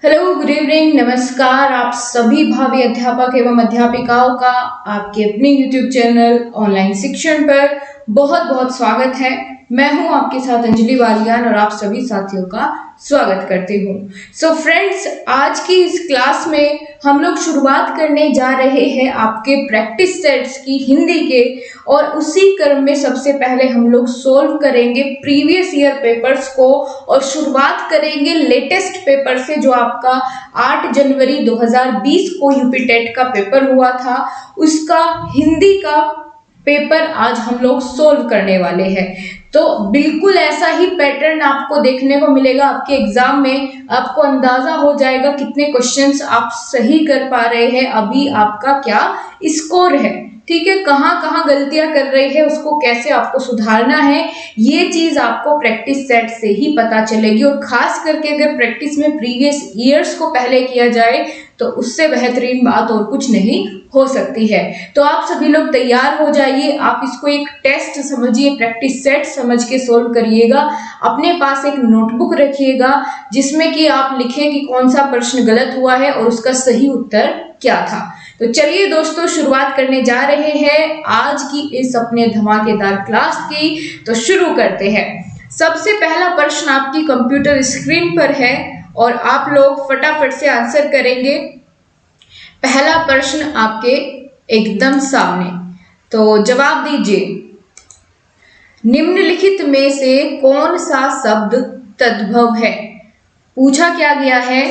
Hello, good evening, नमस्कार। आप सभी भावी अध्यापक एवं अध्यापिकाओं का आपके अपने यूट्यूब चैनल ऑनलाइन शिक्षण पर बहुत बहुत स्वागत है। मैं हूं आपके साथ अंजलि वालियान और आप सभी साथियों का स्वागत करती हूं। सो फ्रेंड्स, आज की इस क्लास में हम लोग शुरुआत करने जा रहे हैं आपके प्रैक्टिस सेट्स की हिंदी के, और उसी क्रम में सबसे पहले हम लोग सोल्व करेंगे प्रीवियस ईयर पेपर्स को और शुरुआत करेंगे लेटेस्ट पेपर से जो आपका 8 जनवरी 2020 को यूपी टेट का पेपर हुआ था, उसका हिंदी का पेपर आज हम लोग सोल्व करने वाले हैं। तो बिल्कुल ऐसा ही पैटर्न आपको देखने को मिलेगा आपके एग्जाम में। आपको अंदाजा हो जाएगा कितने क्वेश्चंस आप सही कर पा रहे हैं, अभी आपका क्या स्कोर है, ठीक है, कहाँ कहाँ गलतियां कर रहे हैं, उसको कैसे आपको सुधारना है, ये चीज आपको प्रैक्टिस सेट से ही पता चलेगी। और खास करके अगर प्रैक्टिस में प्रीवियस ईयर्स को पहले किया जाए तो उससे बेहतरीन बात और कुछ नहीं हो सकती है। तो आप सभी लोग तैयार हो जाइए, आप इसको एक टेस्ट समझिए, प्रैक्टिस सेट समझ के सोल्व करिएगा। अपने पास एक नोटबुक रखिएगा जिसमें कि आप लिखें कि कौन सा प्रश्न गलत हुआ है और उसका सही उत्तर क्या था। तो चलिए दोस्तों, शुरुआत करने जा रहे हैं आज की इस अपने धमाकेदार क्लास की। तो शुरू करते हैं। सबसे पहला प्रश्न आपकी कंप्यूटर स्क्रीन पर है और आप लोग फटाफट से आंसर करेंगे। पहला प्रश्न आपके एकदम सामने, तो जवाब दीजिए। निम्नलिखित में से कौन सा शब्द तद्भव है? पूछा क्या गया है,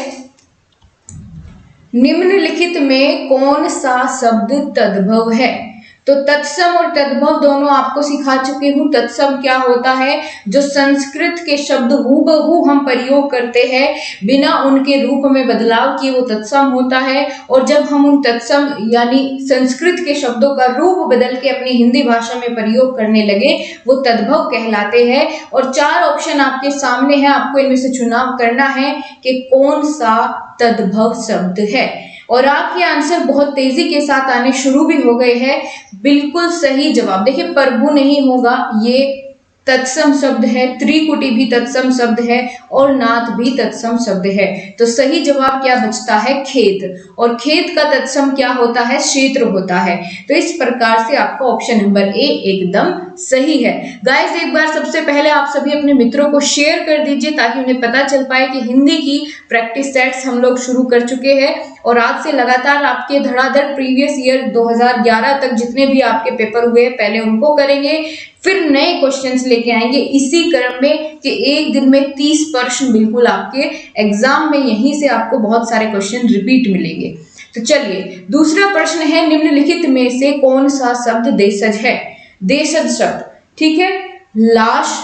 निम्नलिखित में कौन सा शब्द तद्भव है? तो तत्सम और तद्भव दोनों आपको सिखा चुकी हूँ। तत्सम क्या होता है? जो संस्कृत के शब्द हूबहू हम प्रयोग करते हैं बिना उनके रूप में बदलाव किए, वो तत्सम होता है। और जब हम उन तत्सम यानी संस्कृत के शब्दों का रूप बदल के अपनी हिंदी भाषा में प्रयोग करने लगे, वो तद्भव कहलाते हैं। और 4 ऑप्शन आपके सामने हैं, आपको इनमें से चुनाव करना है कि कौन सा तद्भव शब्द है। और आपके आंसर बहुत तेजी के साथ आने शुरू भी हो गए हैं। बिल्कुल सही जवाब देखिए, प्रभु नहीं होगा, ये तत्सम शब्द है, त्रिकुटी भी तत्सम शब्द है और नाथ भी तत्सम शब्द है। तो सही जवाब क्या बचता है? खेत। और खेत का तत्सम क्या होता है? क्षेत्र होता है। तो इस प्रकार से आपका ऑप्शन नंबर ए एकदम सही है। गाइस, एक बार सबसे पहले आप सभी अपने मित्रों को शेयर कर दीजिए ताकि उन्हें पता चल पाए कि हिंदी की प्रैक्टिस सेट्स हम लोग शुरू कर चुके हैं और आज से लगातार आपके धड़ाधड़ प्रीवियस ईयर 2011 तक जितने भी आपके पेपर हुए पहले उनको करेंगे, फिर नए क्वेश्चंस लेके आएंगे इसी क्रम में कि एक दिन में 30 प्रश्न बिल्कुल आपके एग्जाम में यहीं से आपको बहुत सारे क्वेश्चन रिपीट मिलेंगे। तो चलिए, दूसरा प्रश्न है, निम्नलिखित में से कौन सा शब्द देशज है? देशज शब्द, ठीक है, लाश,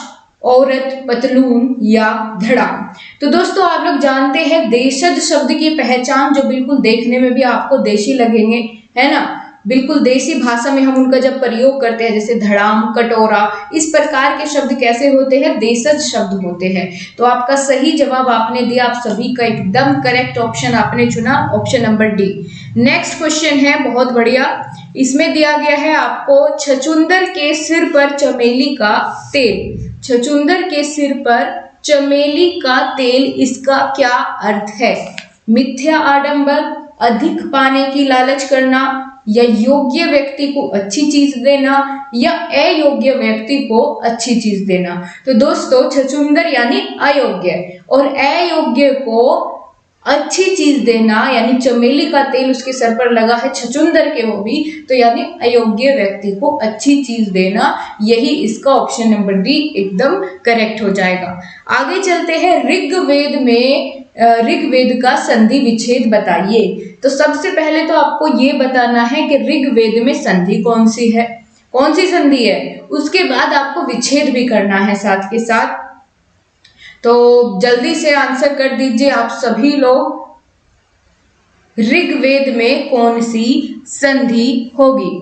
औरत, पतलून या धड़ाम। तो दोस्तों, आप लोग जानते हैं देशज शब्द की पहचान जो बिल्कुल देखने में भी आपको देशी लगेंगे, है ना, बिल्कुल देसी भाषा में हम उनका जब प्रयोग करते हैं, जैसे धड़ाम, कटोरा, इस प्रकार के शब्द कैसे होते हैं? देशज शब्द होते हैं। तो आपका सही जवाब आपने दिया, आप सभी का एकदम करेक्ट ऑप्शन आपने चुना, option number D. Next question है, बहुत बढ़िया, इसमें दिया गया है आपको, छछूंदर के सिर पर चमेली का तेल। छछूंदर के सिर पर चमेली का तेल, इसका क्या अर्थ है? मिथ्या आडंबर, अधिक पाने की लालच करना, या योग्य व्यक्ति को अच्छी चीज देना, या अयोग्य व्यक्ति को अच्छी चीज देना। तो दोस्तों, छछूंदर यानी अयोग्य और अयोग्य को अच्छी चीज देना, यानी चमेली का तेल उसके सर पर लगा है, छछूंदर के वो भी, तो यानी अयोग्य व्यक्ति को अच्छी चीज देना, यही इसका ऑप्शन नंबर डी एकदम करेक्ट हो जाएगा। आगे चलते हैं, ऋग्वेद में ऋग्वेद का संधि विच्छेद बताइए। तो सबसे पहले तो आपको ये बताना है कि ऋग्वेद में संधि कौन सी है, कौन सी संधि है, उसके बाद आपको विच्छेद भी करना है साथ के साथ। तो जल्दी से आंसर कर दीजिए आप सभी लोग, ऋग्वेद में कौन सी संधि होगी?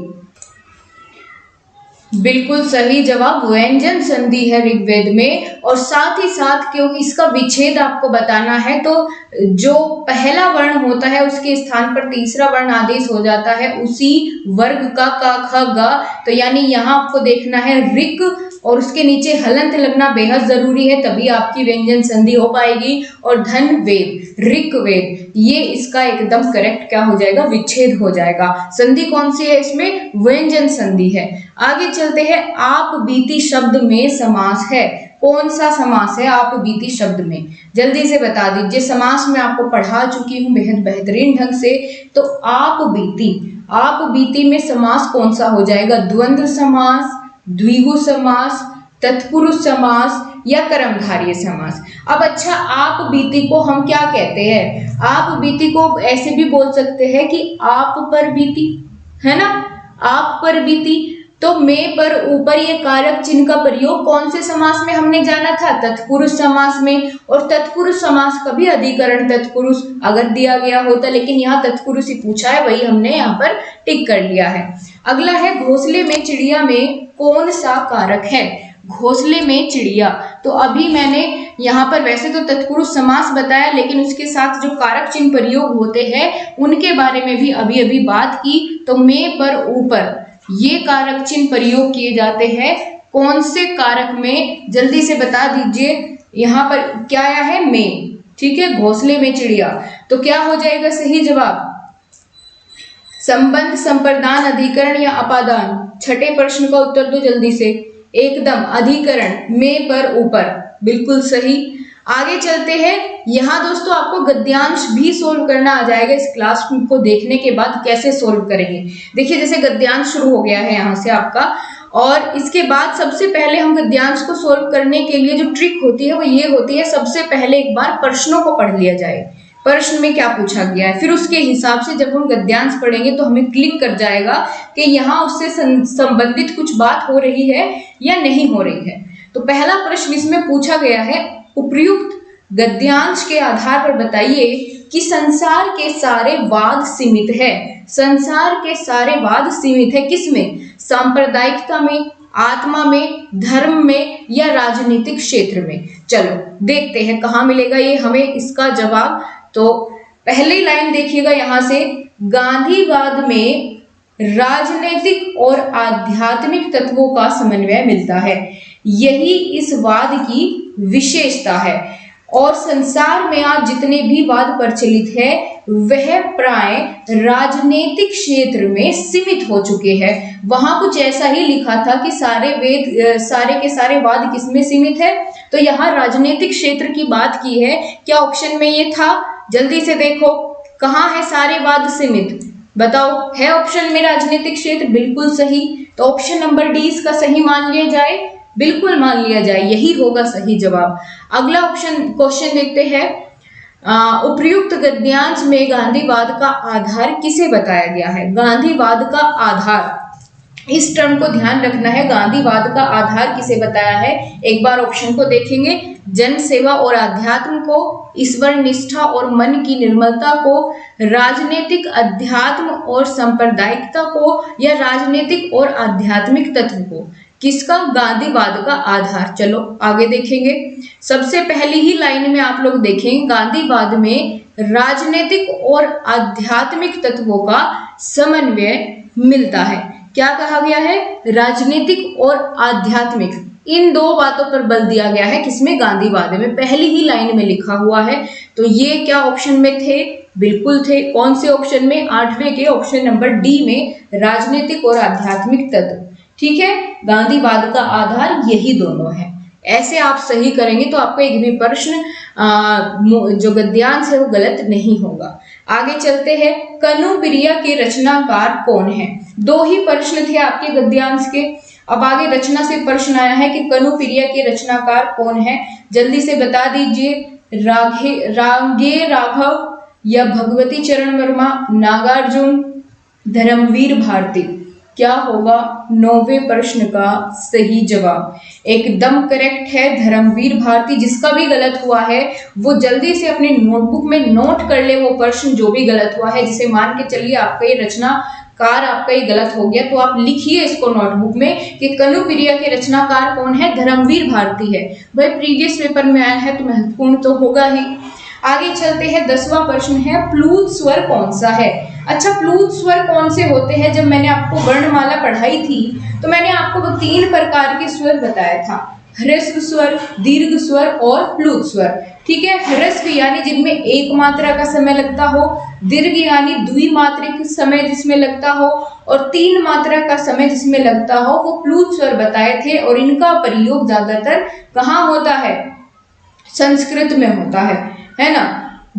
बिल्कुल सही जवाब व्यंजन संधि है ऋग्वेद में। और साथ ही साथ क्योंकि इसका विच्छेद आपको बताना है, तो जो पहला वर्ण होता है उसके स्थान पर तीसरा वर्ण आदेश हो जाता है उसी वर्ग का क ख ग। तो यानी यहाँ आपको देखना है ऋग और उसके नीचे हलंत लगना बेहद जरूरी है, तभी आपकी व्यंजन संधि हो पाएगी। और धन वेद, ऋक वेद, ये इसका एकदम करेक्ट क्या हो जाएगा, विच्छेद हो जाएगा। संधि कौन सी है इसमें, व्यंजन संधि है। आगे चलते हैं, आप बीती शब्द में समास है। कौन सा समास है आप बीती शब्द में, जल्दी से बता दीजिए। समास में आपको पढ़ा चुकी हूं बेहद बेहतरीन ढंग से। तो आप बीती में समास कौन सा हो जाएगा, द्वंद्व समास, द्विगु समास, तत्पुरुष समास या कर्मधारय समास। अब अच्छा, आप बीती को हम क्या कहते हैं, आप बीती को ऐसे भी बोल सकते हैं कि आप पर बीती, है ना, आप पर बीती। तो में पर ऊपर ये कारक चिन्ह का प्रयोग कौन से समास में हमने जाना था, तत्पुरुष समास में। और तत्पुरुष समास का भी अधिकरण तत्पुरुष अगर दिया गया होता, लेकिन यहाँ तत्पुरुष ही पूछा है, वही हमने यहाँ पर टिक कर लिया है। अगला है, घोंसले में चिड़िया में कौन सा कारक है। घोंसले में चिड़िया, तो अभी मैंने यहाँ पर वैसे तो तत्पुरुष समास बताया, लेकिन उसके साथ जो कारक चिन्ह प्रयोग होते हैं उनके बारे में भी अभी बात की। तो में पर ऊपर ये कारक चिन्ह प्रयोग किए जाते हैं कौन से कारक में, जल्दी से बता दीजिए। यहाँ पर क्या आया है, में, ठीक है, घोंसले में चिड़िया। तो क्या हो जाएगा सही जवाब, संबंध, संप्रदान, अधिकरण या अपादान। छठे प्रश्न का उत्तर दो जल्दी से, एकदम अधिकरण, में पर ऊपर, बिल्कुल सही। आगे चलते हैं, यहाँ दोस्तों आपको गद्यांश भी सोल्व करना आ जाएगा। इस क्लास को देखने के बाद कैसे सोल्व करेंगे, देखिए जैसे गद्यांश शुरू हो गया है यहाँ से आपका, और इसके बाद सबसे पहले हम गद्यांश को सोल्व करने के लिए जो ट्रिक होती है वो ये होती है, सबसे पहले एक बार प्रश्नों को पढ़ लिया जाए, प्रश्न में क्या पूछा गया है, फिर उसके हिसाब से जब हम गद्यांश पढ़ेंगे तो हमें क्लिक कर जाएगा कि यहाँ उससे संबंधित कुछ बात हो रही है या नहीं हो रही है। तो पहला प्रश्न इसमें पूछा गया है, उपर्युक्त गद्यांश के आधार पर बताइए कि संसार के सारे वाद सीमित है। संसार के सारे वाद सीमित है किसमें, सांप्रदायिकता में, आत्मा में, धर्म में या राजनीतिक क्षेत्र में। चलो देखते हैं कहाँ मिलेगा ये हमें इसका जवाब। तो पहली लाइन देखिएगा यहाँ से, गांधीवाद में राजनीतिक और आध्यात्मिक तत्वों का समन्वय मिलता है, यही इस वाद की विशेषता है। और संसार में आज जितने भी वाद प्रचलित है वह प्राय राजनीतिक क्षेत्र में सीमित हो चुके हैं। वहां कुछ ऐसा ही लिखा था कि सारे के सारे वाद किसमें सीमित है, तो यहाँ राजनीतिक क्षेत्र की बात की है। क्या ऑप्शन में ये था, जल्दी से देखो कहाँ है सारे वाद सीमित, बताओ, है ऑप्शन में राजनीतिक क्षेत्र, बिल्कुल सही। तो ऑप्शन नंबर डी इसका सही मान लिया जाए, बिल्कुल मान लिया जाए, यही होगा सही जवाब। अगला क्वेश्चन देखते हैं, उपर्युक्त गद्यांश में गांधीवाद का आधार किसे बताया गया है। गांधीवाद का आधार, इस टर्म को ध्यान रखना है, गांधीवाद का आधार किसे बताया है। एक बार ऑप्शन को देखेंगे, जन सेवा और अध्यात्म को, ईश्वर निष्ठा और मन की निर्मलता को, राजनीतिक अध्यात्म और सांप्रदायिकता को या राजनीतिक और आध्यात्मिक तत्व को। किसका, गांधीवाद का आधार। चलो आगे देखेंगे, सबसे पहली ही लाइन में आप लोग देखें, गांधीवाद में राजनीतिक और आध्यात्मिक तत्वों का समन्वय मिलता है। क्या कहा गया है, राजनीतिक और आध्यात्मिक, इन दो बातों पर बल दिया गया है, किसमें, गांधीवाद में, पहली ही लाइन में लिखा हुआ है। तो ये क्या ऑप्शन में थे, बिल्कुल थे। कौन से ऑप्शन में, 8वें के ऑप्शन नंबर डी में, राजनीतिक और आध्यात्मिक तत्व, ठीक है। गांधीवाद का आधार यही दोनों है। ऐसे आप सही करेंगे तो आपका एक भी प्रश्न जो गद्यांश है वो गलत नहीं होगा। आगे चलते हैं, कनुप्रिया के रचनाकार कौन है। दो ही प्रश्न थे आपके गद्यांश के, अब आगे रचना से प्रश्न आया है कि कनुप्रिया के रचनाकार कौन है, जल्दी से बता दीजिए। रांगे राघव या भगवती चरण वर्मा, नागार्जुन, धर्मवीर भारती। क्या होगा 9वें प्रश्न का सही जवाब, एकदम करेक्ट है धर्मवीर भारती। जिसका भी गलत हुआ है वो जल्दी से अपने नोटबुक में नोट कर ले वो प्रश्न जो भी गलत हुआ है। जिसे मान के चलिए आपका ये रचनाकार आपका ये गलत हो गया, तो आप लिखिए इसको नोटबुक में कि कनुप्रिया के रचनाकार कौन है, धर्मवीर भारती है। भाई प्रीवियस पेपर में आया है तो महत्वपूर्ण तो होगा ही। आगे चलते हैं, 10वां प्रश्न है प्लूत स्वर कौन सा है। अच्छा, प्लूत स्वर कौन से होते हैं? जब मैंने आपको वर्णमाला पढ़ाई थी तो मैंने आपको 3 प्रकार के स्वर बताया था, ह्रस्व स्वर, दीर्घ स्वर और प्लूत स्वर। ठीक है, ह्रस्व यानी जिनमें एक मात्रा का समय लगता हो, दीर्घ यानी द्विमात्रिक समय जिसमें लगता हो, और 3 मात्रा का समय जिसमें लगता हो, वो प्लूत स्वर बताए थे। और इनका प्रयोग ज्यादातर कहाँ होता है? संस्कृत में होता है ना,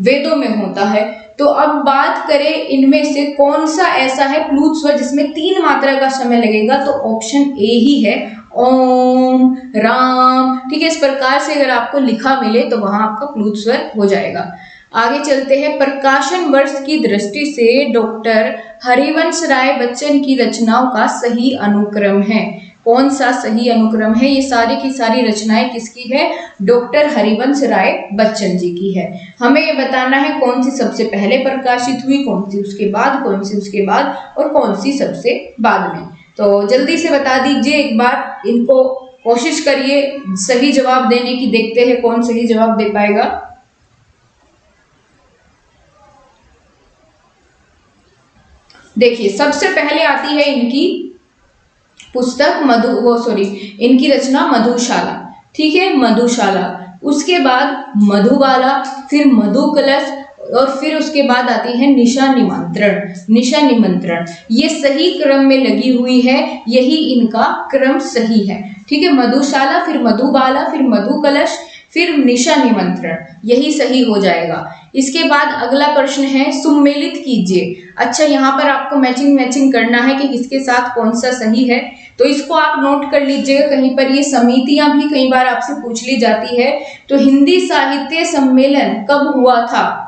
वेदों में होता है। तो अब बात करें इनमें से कौन सा ऐसा है प्लूत स्वर जिसमें 3 मात्रा का समय लगेगा, तो ऑप्शन ए ही है, ओम, राम। ठीक है, इस प्रकार से अगर आपको लिखा मिले तो वहां आपका प्लूत स्वर हो जाएगा। आगे चलते हैं, प्रकाशन वर्ष की दृष्टि से डॉक्टर हरिवंश राय बच्चन की रचनाओं का सही अनुक्रम है। कौन सा सही अनुक्रम है? ये सारी की सारी रचनाएं किसकी है? डॉक्टर हरिवंश राय बच्चन जी की है। हमें ये बताना है कौन सी सबसे पहले प्रकाशित हुई, कौन सी उसके बाद, कौन सी उसके बाद और कौन सी सबसे बाद में। तो जल्दी से बता दीजिए एक बार, इनको कोशिश करिए सही जवाब देने की, देखते हैं कौन सही जवाब दे पाएगा। देखिए, सबसे पहले आती है इनकी पुस्तक इनकी रचना मधुशाला। ठीक है, मधुशाला, उसके बाद मधुबाला, फिर मधुकलश, और फिर उसके बाद आती है निशा निमंत्रण। निशा निमंत्रण ये सही क्रम में लगी हुई है, यही इनका क्रम सही है। ठीक है, मधुशाला, फिर मधुबाला, फिर मधुकलश, फिर निशा निमंत्रण, यही सही हो जाएगा। इसके बाद अगला प्रश्न है, सुमेलित कीजिए। अच्छा, यहाँ पर आपको मैचिंग करना है कि किसके साथ कौन सा सही है, तो इसको आप नोट कर लीजिएगा कहीं पर। ये समितियां भी कई बार आपसे पूछ ली जाती है। तो हिंदी साहित्य सम्मेलन कब हुआ था?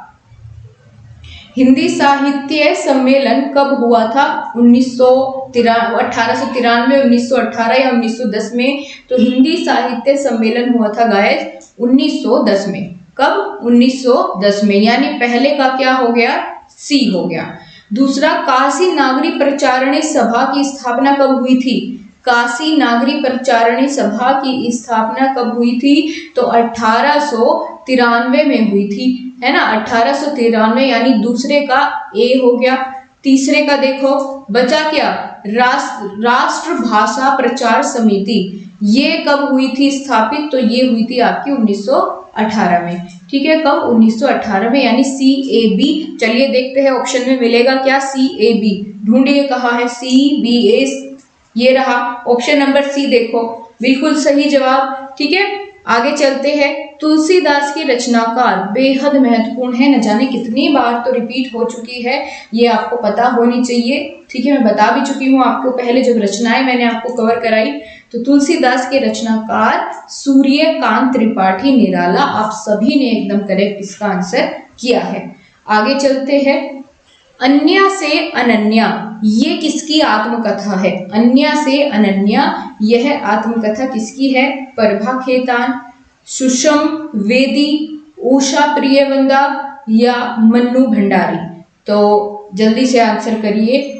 हिंदी साहित्य सम्मेलन कब हुआ था? 1893, 1918 या 1910 में। तो हिंदी साहित्य सम्मेलन हुआ था गाइस 1910 में। कब? 1910 में, यानी पहले का क्या हो गया? सी हो गया। दूसरा, काशी नागरी प्रचारणी सभा की स्थापना कब हुई थी? काशी नागरी प्रचारणी सभा की स्थापना कब हुई थी? तो 1893 में हुई थी, है ना, 1893, यानी दूसरे का ए हो गया। तीसरे का देखो बचा क्या? राष्ट्र भाषा प्रचार समिति, ये कब हुई थी स्थापित? तो ये हुई थी आपकी 1918 में। ठीक है, कब? 1918 में, यानी CAB। चलिए देखते हैं ऑप्शन में मिलेगा क्या? CAB ढूंढिए, कहाँ है CBA? ये रहा ऑप्शन नंबर सी, देखो बिल्कुल सही जवाब। ठीक है, आगे चलते हैं। तुलसीदास की रचनाकार बेहद महत्वपूर्ण है, न जाने कितनी बार तो रिपीट हो चुकी है, ये आपको पता होनी चाहिए। ठीक है, मैं बता भी चुकी हूँ आपको पहले जब रचनाएं मैंने आपको कवर कराई। तो तुलसीदास के रचनाकार सूर्यकांत त्रिपाठी निराला। आप सभी ने एकदम करेक्ट इसका आंसर किया है। आगे चलते हैं, अन्या से अनन्या, ये किसकी आत्मकथा है? अन्या से अनन्या, यह आत्मकथा किसकी है? प्रभा खेतान, सुषम वेदी, उषा प्रियवंदा या मन्नू भंडारी? तो जल्दी से आंसर करिए,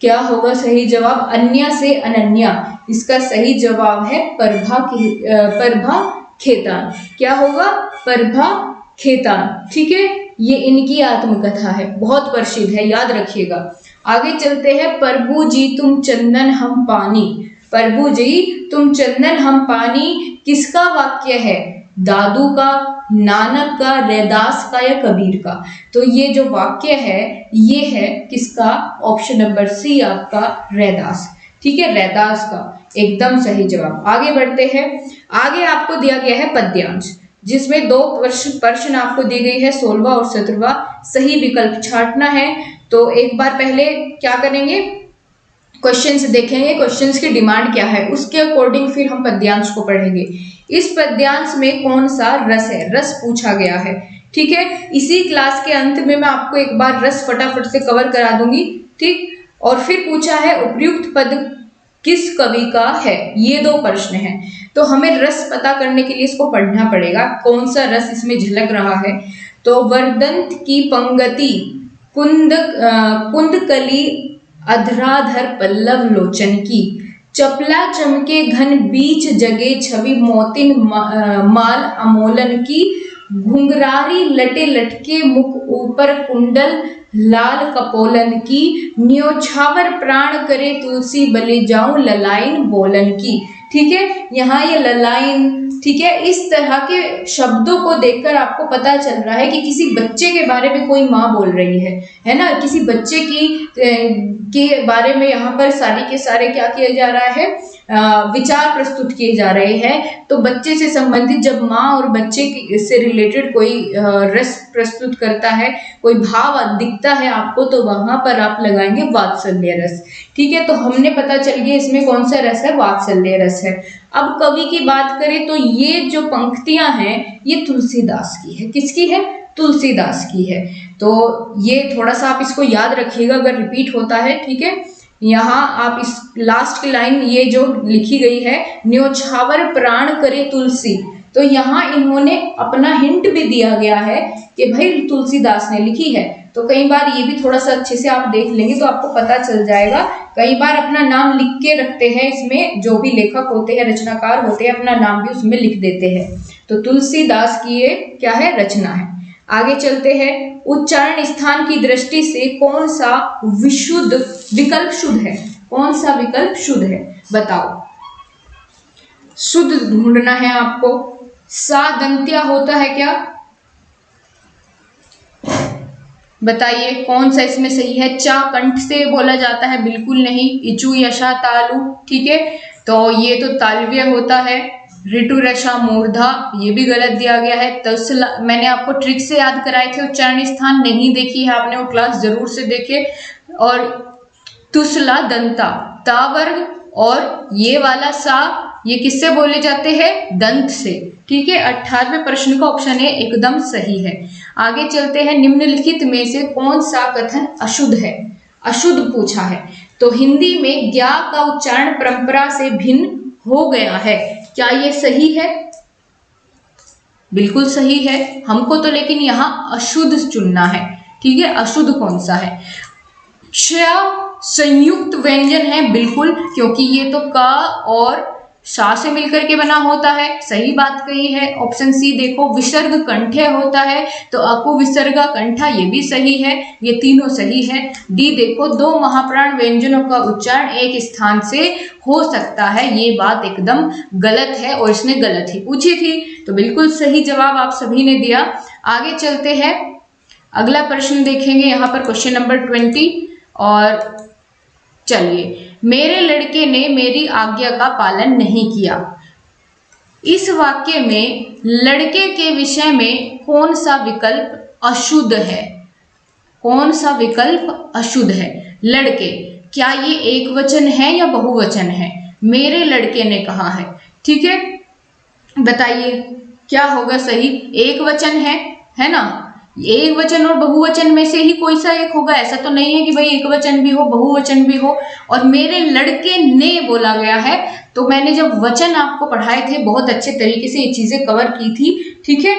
क्या होगा सही जवाब? अन्या से अनन्या, इसका सही जवाब है प्रभा खेतान। क्या होगा? प्रभा खेतान। ठीक है, ये इनकी आत्मकथा है, बहुत प्रसिद्ध है, याद रखिएगा। आगे चलते हैं, प्रभु जी तुम चंदन हम पानी। प्रभु जी तुम चंदन हम पानी किसका वाक्य है? दादू का, नानक का, रैदास का या कबीर का? तो ये जो वाक्य है ये है किसका? ऑप्शन नंबर सी आपका, रैदास। ठीक है, रैदास का एकदम सही जवाब। आगे बढ़ते हैं, आगे आपको दिया गया है पद्यांश, जिसमें 2 प्रश्न आपको दी गई है, 16वां और 17वां। सही विकल्प छांटना है। तो एक बार पहले क्या करेंगे, क्वेश्चंस देखेंगे, क्वेश्चंस की डिमांड क्या है, उसके अकॉर्डिंग फिर हम पद्यांश को पढ़ेंगे। इस पद्यांश में कौन सा रस है? रस पूछा गया है। ठीक है, इसी क्लास के अंत में मैं आपको एक बार रस फटाफट से कवर करा दूंगी। ठीक, और फिर पूछा है उपयुक्त पद किस कवि का है? ये 2 प्रश्न हैं। तो हमें रस पता करने के लिए इसको पढ़ना पड़ेगा, कौन सा रस इसमें झलक रहा है। तो वर्दंत की पंगति, कुंदकली अधराधर पल्लव लोचन की, चपला चमके घन बीच जगे छवि मोतिन माल अमोलन की, घुंघरारी लटे लटके मुख ऊपर कुंडल लाल कपोलन की, न्योछावर प्राण करे तुलसी बलि जाऊं ललाइन बोलन की। ठीक है, यहाँ ये ललाइन, ठीक है, इस तरह के शब्दों को देखकर आपको पता चल रहा है कि किसी बच्चे के बारे में कोई माँ बोल रही है ना, किसी बच्चे की के बारे में यहाँ पर सारे के सारे क्या किया जा रहा है, विचार प्रस्तुत किए जा रहे हैं। तो बच्चे से संबंधित जब माँ और बच्चे से रिलेटेड कोई रस प्रस्तुत करता है, कोई भाव दिखता है आपको, तो वहां पर आप लगाएंगे वात्सल्य रस। ठीक है, तो हमने पता चल गया इसमें कौन सा रस है, वात्सल्य रस है। अब कवि की बात करें तो ये जो पंक्तियां हैं ये तुलसीदास की है। किसकी है, तुलसीदास की है। तो ये थोड़ा सा आप इसको याद रखिएगा अगर रिपीट होता है। ठीक है, यहाँ आप इस लास्ट की लाइन ये जो लिखी गई है, न्योछावर प्राण करे तुलसी, तो यहाँ इन्होंने अपना हिंट भी दिया गया है कि भाई तुलसीदास ने लिखी है। तो कई बार ये भी थोड़ा सा अच्छे से आप देख लेंगे तो आपको पता चल जाएगा। कई बार अपना नाम लिख के रखते हैं, इसमें जो भी लेखक होते हैं, रचनाकार होते हैं, अपना नाम भी उसमें लिख देते हैं। तो तुलसीदास की ये क्या है, रचना है। आगे चलते हैं, उच्चारण स्थान की दृष्टि से कौन सा विशुद्ध विकल्प शुद्ध है, कौन सा विकल्प शुद्ध है, बताओ। शुद्ध ढूंढना है आपको। सा दंत्या होता है क्या, बताइए कौन सा इसमें सही है। चा कंठ से बोला जाता है, बिल्कुल नहीं। इचु यशा तालु, ठीक है, तो ये तो तालव्य होता है। ऋतु रसा मूर्धा, ये भी गलत दिया गया है। तसला, मैंने आपको ट्रिक से याद कराए थे, उच्चारण स्थान नहीं देखी है आपने वो क्लास जरूर से देखे। और तुसला दंता, ता वर्ग, और ये वाला सा, ये किससे बोले जाते हैं, दंत से। ठीक है, 18वें प्रश्न का ऑप्शन है एकदम सही है। आगे चलते हैं, निम्नलिखित में से कौन सा कथन अशुद्ध है, अशुद्ध पूछा है। तो हिंदी में ज्ञा का उच्चारण परंपरा से भिन्न हो गया है, क्या ये सही है, बिल्कुल सही है। हमको तो लेकिन यहाँ अशुद्ध चुनना है। ठीक है, अशुद्ध कौन सा है। श संयुक्त व्यंजन है, बिल्कुल, क्योंकि ये तो का और शा से मिलकर के बना होता है, सही बात कही है। ऑप्शन सी देखो, विसर्ग कंठे होता है, तो अकु विसर्गा कंठा, ये भी सही है, ये तीनों सही है। डी देखो, दो महाप्राण व्यंजनों का उच्चारण एक स्थान से हो सकता है, ये बात एकदम गलत है और इसने गलत ही पूछी थी, तो बिल्कुल सही जवाब आप सभी ने दिया। आगे चलते हैं, अगला प्रश्न देखेंगे यहाँ पर क्वेश्चन नंबर 20। और चलिए, मेरे लड़के ने मेरी आज्ञा का पालन नहीं किया। इस वाक्य में लड़के के विषय में कौन सा विकल्प अशुद्ध है, कौन सा विकल्प अशुद्ध है। लड़के, क्या ये एक वचन है या बहुवचन है, मेरे लड़के ने कहा है। ठीक है, बताइए क्या होगा सही। एक वचन है ना, एक वचन और बहुवचन में से ही कोई सा एक होगा, ऐसा तो नहीं है कि भाई एक वचन भी हो बहुवचन भी हो। और मेरे लड़के ने बोला गया है, तो मैंने जब वचन आपको पढ़ाए थे बहुत अच्छे तरीके से ये चीजें कवर की थी। ठीक है,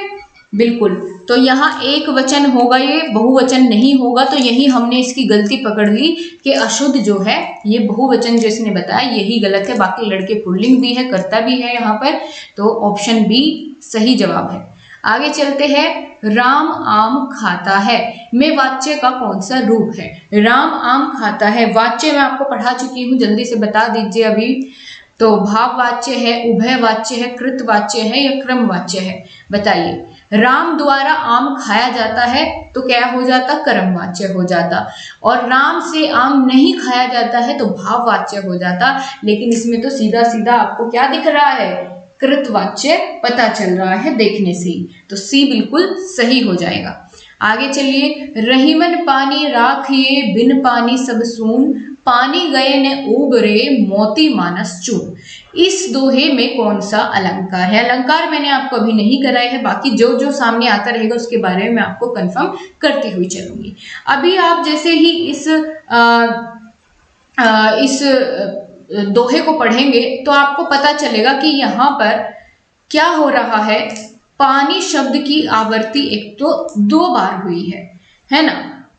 बिल्कुल, तो यहाँ एक वचन होगा, ये बहुवचन नहीं होगा। तो यही हमने इसकी गलती पकड़ ली कि अशुद्ध जो है ये बहुवचन जो इसने बताया यही गलत है। बाकी लड़के पुल्लिंग भी है, कर्ता भी है यहाँ पर, तो ऑप्शन बी सही जवाब है। आगे चलते हैं, राम आम खाता है में वाच्य का कौन सा रूप है। राम आम खाता है, वाच्य मैं आपको पढ़ा चुकी हूँ, जल्दी से बता दीजिए अभी। तो भाव वाच्य है, उभय वाच्य है, कृत वाच्य है या क्रम वाच्य है, बताइए। राम द्वारा आम खाया जाता है तो क्या हो जाता, कर्म वाच्य हो जाता। और राम से आम नहीं खाया जाता है तो भाव वाच्य हो जाता। लेकिन इसमें तो सीधा सीधा आपको क्या दिख रहा है, कृतवाच्य पता चल रहा है देखने से ही, तो सी बिल्कुल सही हो जाएगा। आगे चलिए, रहीमन पानी राखिए बिन पानी सब सून, पानी गए ने उबरे मोती मानस चून। इस दोहे में कौन सा अलंकार है। अलंकार मैंने आपको अभी नहीं कराए है, बाकी जो जो सामने आता रहेगा उसके बारे में मैं आपको कंफर्म करती हुई चलूंगी। अभी आप जैसे ही इस दोहे को पढ़ेंगे तो आपको पता चलेगा कि यहाँ पर क्या हो रहा है। पानी शब्द की आवृत्ति एक तो 2 बार हुई है ना।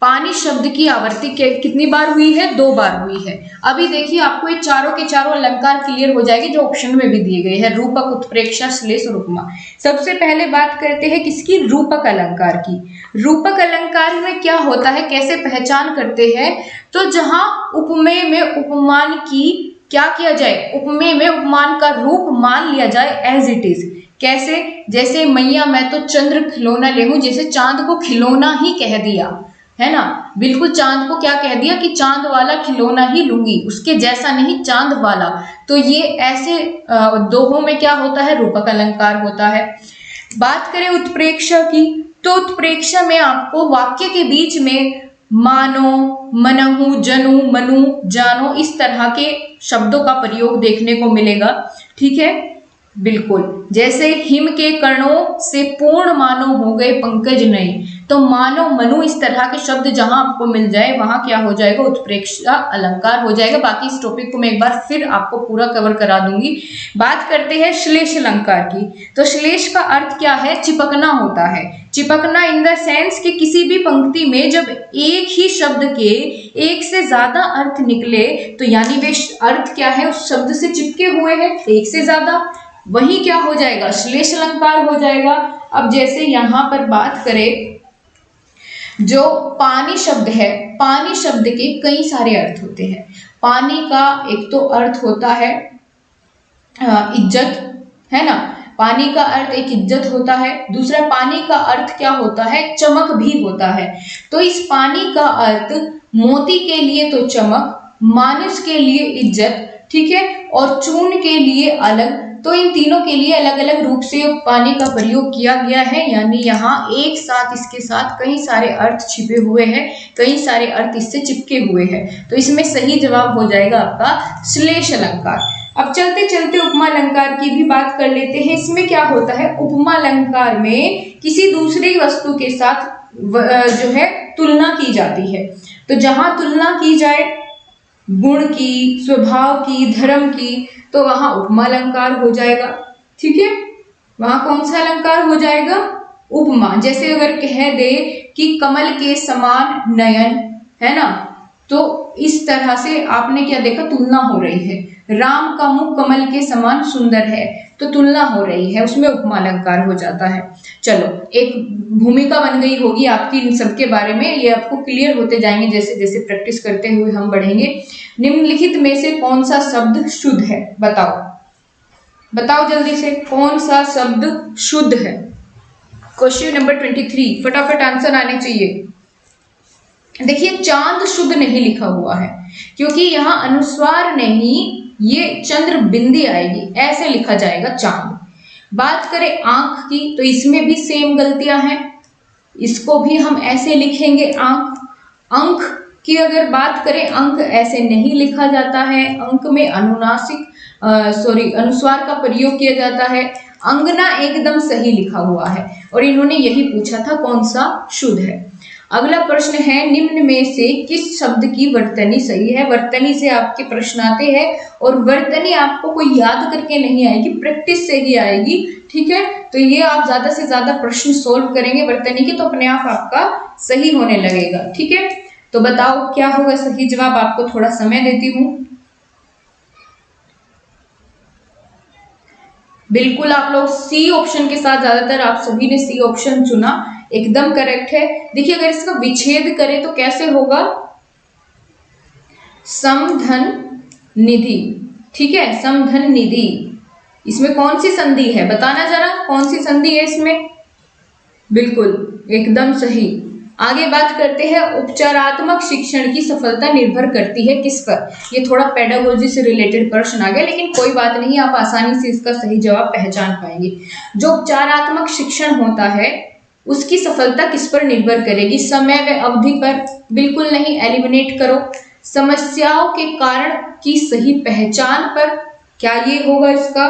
पानी शब्द की आवृत्ति कितनी बार हुई है? 2 बार हुई है। अभी देखिए आपको ये चारों के चारों अलंकार क्लियर हो जाएंगे जो ऑप्शन में भी दिए गए हैं, रूपक, उत्प्रेक्षा, श्लेष और उपमा। सबसे पहले बात करते हैं किसकी? रूपक अलंकार की। रूपक अलंकार में क्या होता है, कैसे पहचान करते हैं? तो जहां उपमेय में उपमान की क्या किया जाए, उपमेय में उपमान का रूप मान लिया जाए एज इट इज। कैसे? जैसे मैया मैं तो चंद्र खिलौना ले हूं, जैसे चांद को खिलौना ही कह दिया, है ना, बिल्कुल चांद को क्या कह दिया कि चांद वाला खिलौना ही लूंगी, उसके जैसा नहीं, चांद वाला। तो ये ऐसे दोहों में क्या होता है? रूपक अलंकार होता है। बात करें उत्प्रेक्षा की, तो उत्प्रेक्षा में आपको वाक्य के बीच में मानो, मनहु, जनु, मनु, जानो इस तरह के शब्दों का प्रयोग देखने को मिलेगा। ठीक है, बिल्कुल। जैसे हिम के कर्णों से पूर्ण मानो हो गए पंकज नए, तो मानो, मनु इस तरह के शब्द जहां आपको मिल जाए वहां क्या हो जाएगा? उत्प्रेक्षा अलंकार हो जाएगा। बाकी इस टॉपिक को मैं एक बार फिर आपको पूरा कवर करा दूंगी। बात करते हैं श्लेष अलंकार की, तो श्लेष का अर्थ क्या है? चिपकना होता है। चिपकना इन द सेंस कि किसी भी पंक्ति में जब एक ही शब्द के एक से ज्यादा अर्थ निकले तो यानी वे अर्थ क्या है? उस शब्द से चिपके हुए हैं, एक से ज्यादा, वही क्या हो जाएगा? श्लेष अलंकार हो जाएगा। अब जैसे यहां पर बात करें, जो पानी शब्द है, पानी शब्द के कई सारे अर्थ होते हैं। पानी का एक तो अर्थ होता है इज्जत, है ना, पानी का अर्थ एक इज्जत होता है। दूसरा पानी का अर्थ क्या होता है? चमक भी होता है। तो इस पानी का अर्थ मोती के लिए तो चमक, मानस के लिए इज्जत, ठीक है, और चून के लिए अलग। तो इन तीनों के लिए अलग अलग रूप से पानी का प्रयोग किया गया है, यानी यहाँ एक साथ इसके साथ कई सारे अर्थ छिपे हुए हैं, कई सारे अर्थ इससे चिपके हुए हैं। तो इसमें सही जवाब हो जाएगा आपका श्लेष अलंकार। अब चलते चलते उपमा अलंकार की भी बात कर लेते हैं। इसमें क्या होता है? उपमा अलंकार में किसी दूसरी वस्तु के साथ जो है तुलना की जाती है। तो जहां तुलना की जाए गुण की, स्वभाव की, धर्म की, तो वहां उपमा अलंकार हो जाएगा। ठीक है, वहां कौन सा अलंकार हो जाएगा? उपमा। जैसे अगर कह दे कि कमल के समान नयन, है ना, तो इस तरह से आपने क्या देखा? तुलना हो रही है। राम का मुख कमल के समान सुंदर है, तो तुलना हो रही है, उसमें उपमा अलंकार हो जाता है। चलो, एक भूमिका बन गई होगी आपकी इन सब के बारे में, ये आपको क्लियर होते जाएंगे जैसे जैसे प्रैक्टिस करते हुए हम बढ़ेंगे। निम्नलिखित में से कौन सा शब्द शुद्ध है? बताओ, बताओ जल्दी से, कौन सा शब्द शुद्ध है? क्वेश्चन नंबर 23, फटाफट आंसर आने चाहिए। देखिए, चांद शुद्ध नहीं लिखा हुआ है क्योंकि यहाँ अनुस्वार नहीं, ये चंद्र बिंदी आएगी, ऐसे लिखा जाएगा चांद। बात करें आंख की, तो इसमें भी सेम गलतियां हैं, इसको भी हम ऐसे लिखेंगे आंख। अंक की अगर बात करें, अंक ऐसे नहीं लिखा जाता है, अंक में अनुस्वार का प्रयोग किया जाता है। अंगना एकदम सही लिखा हुआ है, और इन्होंने यही पूछा था कौन सा शुद्ध है। अगला प्रश्न है, निम्न में से किस शब्द की वर्तनी सही है? वर्तनी से आपके प्रश्न आते हैं, और वर्तनी आपको कोई याद करके नहीं आएगी, प्रैक्टिस से ही आएगी। ठीक है, तो ये आप ज्यादा से ज्यादा प्रश्न सोल्व करेंगे वर्तनी के, तो अपने आप आपका सही होने लगेगा। ठीक है, तो बताओ क्या होगा सही जवाब? आपको थोड़ा समय देती हूँ। बिल्कुल, आप लोग सी ऑप्शन के साथ, ज्यादातर आप सभी ने सी ऑप्शन चुना, एकदम करेक्ट है। देखिए, अगर इसका विच्छेद करें तो कैसे होगा? समधन निधि। ठीक है, समधन निधि। इसमें कौन सी संधि है? बताना जरा, कौन सी संधि है इसमें? बिल्कुल, एकदम सही। आगे बात करते हैं, उपचारात्मक शिक्षण की सफलता निर्भर करती है किस पर? ये थोड़ा पेडागोजी से रिलेटेड प्रश्न आ गया, लेकिन कोई बात नहीं, आप आसानी से इसका सही जवाब पहचान पाएंगे। जो उपचारात्मक शिक्षण होता है उसकी सफलता किस पर निर्भर करेगी? समय व अवधि पर? बिल्कुल नहीं, एलिमिनेट करो। समस्याओं के कारण की सही पहचान पर? क्या ये होगा इसका?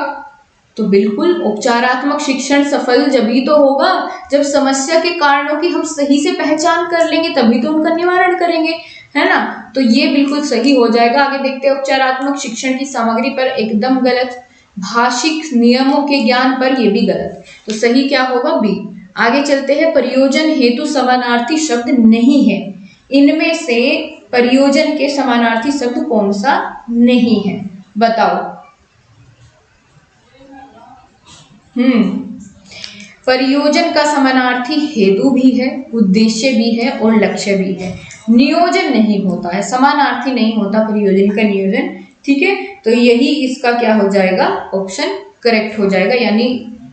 तो बिल्कुल, उपचारात्मक शिक्षण सफल जभी तो होगा जब समस्या के कारणों की हम सही से पहचान कर लेंगे, तभी तो उनका निवारण करेंगे, है ना। तो ये बिल्कुल सही हो जाएगा। आगे देखते हैं, उपचारात्मक शिक्षण की सामग्री पर? एकदम गलत। भाषिक नियमों के ज्ञान पर? ये भी गलत। तो सही क्या होगा? बी। आगे चलते हैं, प्रयोजन हेतु समानार्थी शब्द नहीं है। इनमें से प्रयोजन के समानार्थी शब्द कौन सा नहीं है, बताओ। प्रयोजन का समानार्थी हेतु भी है, उद्देश्य भी है और लक्ष्य भी है। नियोजन नहीं होता है, समानार्थी नहीं होता प्रयोजन का नियोजन, ठीक है। तो यही इसका क्या हो जाएगा, ऑप्शन करेक्ट हो जाएगा, यानी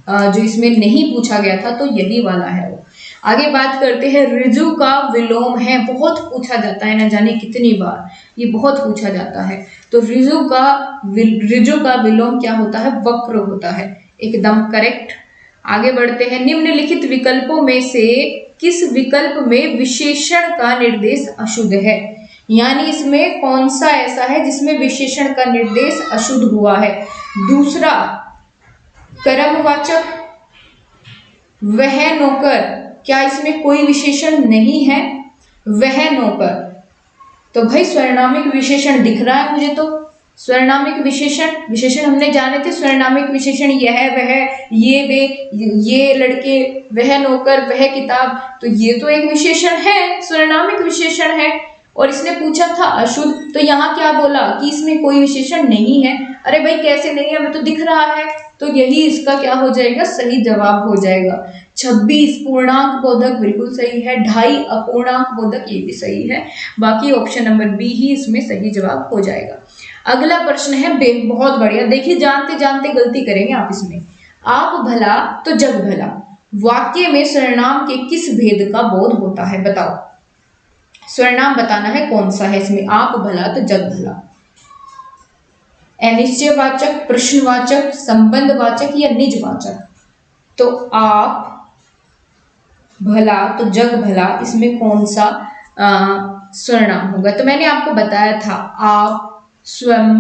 जो इसमें नहीं पूछा गया था तो यही वाला है वो। आगे बात करते हैं, ऋजु का विलोम है, बहुत पूछा जाता है, न जाने कितनी बार ये बहुत पूछा जाता है। तो ऋजु का विलोम क्या होता है, वक्र होता है, एकदम करेक्ट। आगे बढ़ते हैं, निम्नलिखित विकल्पों में से किस विकल्प में विशेषण का निर्देश अशुद्ध है, यानी इसमें कौन सा ऐसा है जिसमें विशेषण का निर्देश अशुद्ध हुआ है। दूसरा, कर्मवाचक, वह नौकर, क्या इसमें कोई विशेषण नहीं है, वह नौकर। तो भाई स्वर्णामिक विशेषण दिख रहा है मुझे, तो स्वर्णामिक विशेषण हमने जाने थे, स्वर्णामिक विशेषण यह, वह, ये, वे, ये लड़के, वह नौकर, वह किताब, तो ये तो एक विशेषण है, स्वर्णामिक विशेषण है। और इसने पूछा था अशुद्ध, तो यहाँ क्या बोला कि इसमें कोई विशेषण नहीं है। अरे भाई कैसे नहीं है, हमें तो दिख रहा है, तो यही इसका क्या हो जाएगा, सही जवाब हो जाएगा। 26 पूर्णांक बोधक बिल्कुल सही है, 2.5 अपूर्णांक बोधक ये भी सही है, बाकी ऑप्शन नंबर बी ही इसमें सही जवाब हो जाएगा। अगला प्रश्न है बहुत बढ़िया, देखिए जानते जानते गलती करेंगे आप इसमें। आप भला तो जग भला, वाक्य में सर्वनाम के किस भेद का बोध होता है, बताओ। सर्वनाम बताना है कौन सा है इसमें, आप भला तो जग भला। अनिश्चयवाचक, प्रश्नवाचक, संबंधवाचक या निजवाचक। तो आप भला तो जग भला, इसमें कौन सा सर्वनाम होगा। तो मैंने आपको बताया था, आप, स्वयं,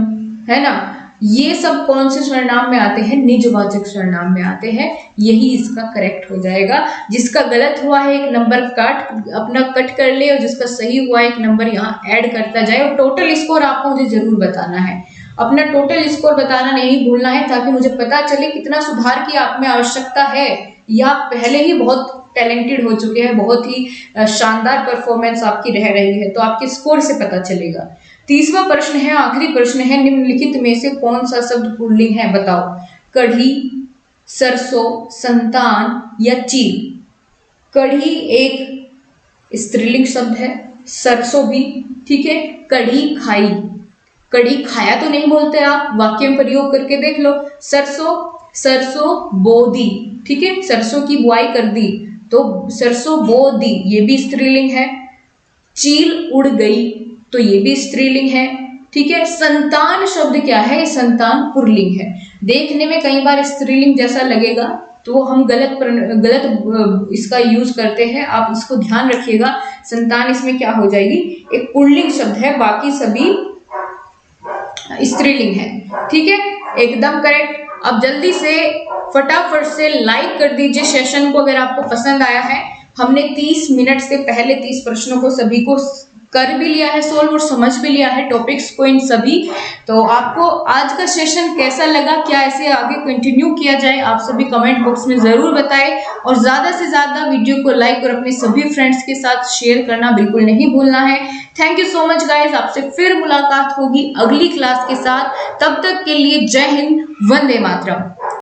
है ना, ये सब कौन से सर्वनाम में आते हैं, निजवाचक सर्वनाम में आते हैं, यही इसका करेक्ट हो जाएगा। जिसका गलत हुआ है एक नंबर अपना कट कर ले, और जिसका सही हुआ है एक नंबर यहाँ ऐड करता जाए। और टोटल स्कोर आपको मुझे जरूर बताना है, अपना टोटल स्कोर बताना नहीं भूलना है, ताकि मुझे पता चले कितना सुधार की आप में आवश्यकता है, या पहले ही बहुत टैलेंटेड हो चुके हैं, बहुत ही शानदार परफॉर्मेंस आपकी रह रही है, तो आपके स्कोर से पता चलेगा। 30वां प्रश्न है, आखिरी प्रश्न है, निम्नलिखित में से कौन सा शब्द पुल्लिंग है, बताओ। कढ़ी, सरसों, संतान या चील। कढ़ी एक स्त्रीलिंग शब्द है, सरसों भी, ठीक है। कढ़ी खाई, कढ़ी खाया तो नहीं बोलते आप, वाक्य में प्रयोग करके देख लो। सरसों बो दी, ठीक है, सरसों की बुआई कर दी, तो सरसों बो दी, ये भी स्त्रीलिंग है। चील उड़ गई, तो ये भी स्त्रीलिंग है, ठीक है। संतान शब्द क्या है, संतान पुल्लिंग है। देखने में कई बार स्त्रीलिंग जैसा लगेगा, तो हम गलत इसका यूज करते हैं, आप इसको ध्यान रखिएगा। संतान इसमें क्या हो जाएगी, एक पुल्लिंग शब्द है, बाकी सभी स्त्रीलिंग है, ठीक है, एकदम करेक्ट। अब जल्दी से फटाफट से लाइक कर दीजिए सेशन को अगर आपको पसंद आया है। हमने 30 मिनट से पहले 30 प्रश्नों को सभी को कर भी लिया है सोल्व, और समझ भी लिया है टॉपिक्स को इन सभी। तो आपको आज का सेशन कैसा लगा, क्या ऐसे आगे कंटिन्यू किया जाए, आप सभी कमेंट बॉक्स में जरूर बताएं, और ज्यादा से ज्यादा वीडियो को लाइक और अपने सभी फ्रेंड्स के साथ शेयर करना बिल्कुल नहीं भूलना है। Thank you so much guys, आपसे फिर मुलाकात होगी अगली क्लास के साथ, तब तक के लिए जय हिंद, वंदे मातरम।